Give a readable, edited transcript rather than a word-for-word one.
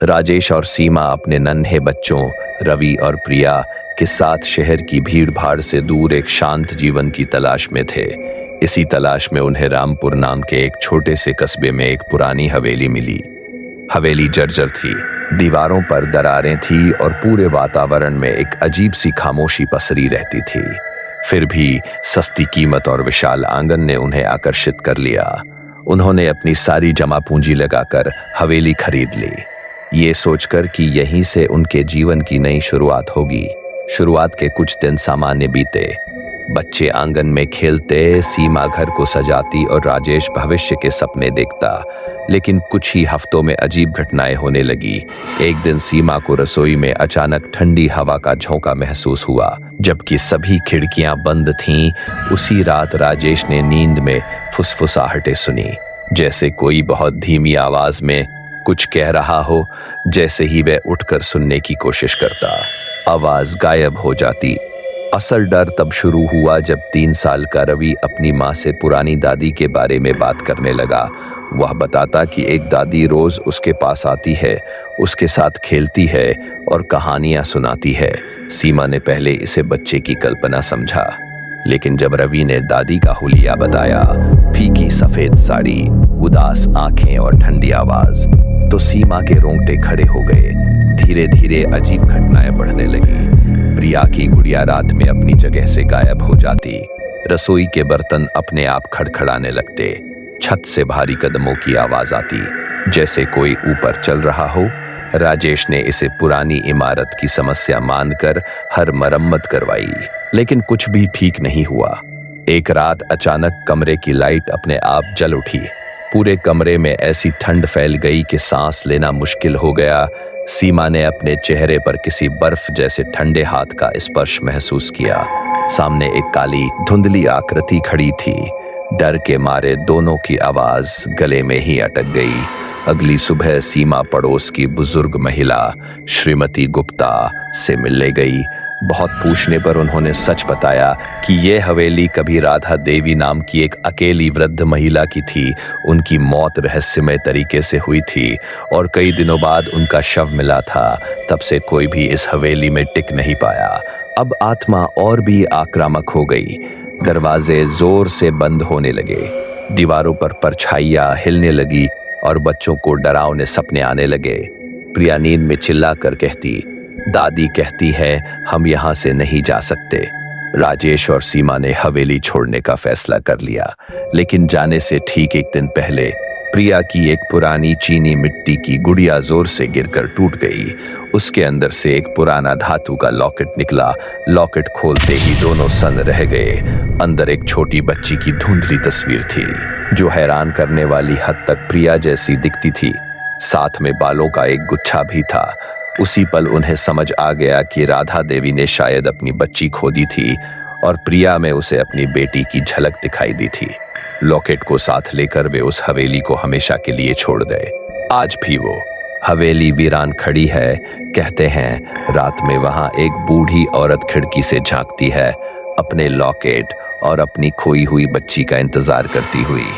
राजेश और सीमा अपने नन्हे बच्चों रवि और प्रिया के साथ शहर की भीड़ भाड़ से दूर एक शांत जीवन की तलाश में थे। इसी तलाश में उन्हें रामपुर नाम के एक छोटे से कस्बे में एक पुरानी हवेली मिली। हवेली जर्जर थी, दीवारों पर दरारें थी और पूरे वातावरण में एक अजीब सी खामोशी पसरी रहती थी। फिर भी सस्ती कीमत और विशाल आंगन ने उन्हें आकर्षित कर लिया। उन्होंने अपनी सारी जमा पूंजी लगाकर हवेली खरीद ली, ये सोचकर कि यहीं से उनके जीवन की नई शुरुआत होगी। शुरुआत के कुछ दिन सामान्य बीते। बच्चे आंगन में खेलते, सीमा घर को सजाती और राजेश भविष्य के सपने देखता। लेकिन कुछ ही हफ्तों में अजीब घटनाएं होने लगी। एक दिन सीमा को रसोई में अचानक ठंडी हवा का झोंका महसूस हुआ, जबकि सभी खिड़कियां बंद थीं। उसी रात राजेश ने नींद में फुसफुसाहटें सुनी, जैसे कोई बहुत धीमी आवाज में कुछ कह रहा हो। जैसे ही वह उठकर सुनने की कोशिश करता, आवाज गायब हो जाती। असल डर तब शुरू हुआ जब 3 साल का रवि अपनी माँ से पुरानी दादी के बारे में बात करने लगा। वह बताता कि एक दादी रोज उसके पास आती है, उसके साथ खेलती है और कहानियां सुनाती है। सीमा ने पहले इसे बच्चे की कल्पना समझा, लेकिन जब रवि ने दादी का हुलिया बताया, फीकी सफेद साड़ी, उदास आंखें और ठंडी आवाज, तो सीमा के रोंगटे खड़े हो गए। धीरे धीरे अजीब घटनाएं बढ़ने लगी। प्रिया की गुड़िया रात में अपनी जगह से गायब हो जाती। रसोई के बर्तन अपने आप खड़खड़ाने लगते। छत से भारी कदमों की आवाज आती, जैसे कोई ऊपर चल रहा हो। राजेश ने इसे पुरानी इमारत की समस्या मानकर हर मरम्मत करवाई, लेकिन कुछ भी ठीक नहीं हुआ। एक रात अचानक कमरे की लाइट अपने आप जल उठी। पूरे कमरे में ऐसी ठंड फैल गई कि सांस लेना मुश्किल हो गया। सीमा ने अपने चेहरे पर किसी बर्फ जैसे ठंडे हाथ का स्पर्श महसूस किया। सामने एक काली धुंधली आकृति खड़ी थी। डर के मारे दोनों की आवाज गले में ही अटक गई। अगली सुबह सीमा पड़ोस की बुजुर्ग महिला श्रीमती गुप्ता से मिलने गई। बहुत पूछने पर उन्होंने सच बताया कि यह हवेली कभी राधा देवी नाम की एक अकेली वृद्ध महिला की थी। उनकी मौत रहस्यमय तरीके से हुई थी और कई दिनों बाद उनका शव मिला था। तब से कोई भी इस हवेली में टिक नहीं पाया। अब आत्मा और भी आक्रामक हो गई। दरवाजे जोर से बंद होने लगे, दीवारों पर परछाइयां हिलने लगी और बच्चों को डरावने सपने आने लगे। प्रिया नींद में चिल्ला कर कहती, दादी कहती है हम यहाँ से नहीं जा सकते। राजेश और सीमा ने हवेली छोड़ने का फैसला कर लिया, लेकिन जाने से ठीक एक दिन पहले प्रिया की एक पुरानी चीनी मिट्टी की गुड़िया जोर से गिरकर टूट गई। उसके अंदर से एक पुराना धातु का लॉकेट निकला। लॉकेट खोलते ही दोनों सन्न रह गए। अंदर एक छोटी बच्ची की धुंधली तस्वीर थी, जो हैरान करने वाली हद तक प्रिया जैसी दिखती थी। साथ में बालों का एक गुच्छा भी था। उसी पल उन्हें समझ आ गया कि राधा देवी ने शायद अपनी बच्ची खो दी थी और प्रिया में उसे अपनी बेटी की झलक दिखाई दी थी। लॉकेट को साथ लेकर वे उस हवेली को हमेशा के लिए छोड़ गए। आज भी वो हवेली वीरान खड़ी है। कहते हैं रात में वहां एक बूढ़ी औरत खिड़की से झांकती है, अपने लॉकेट और अपनी खोई हुई बच्ची का इंतजार करती हुई।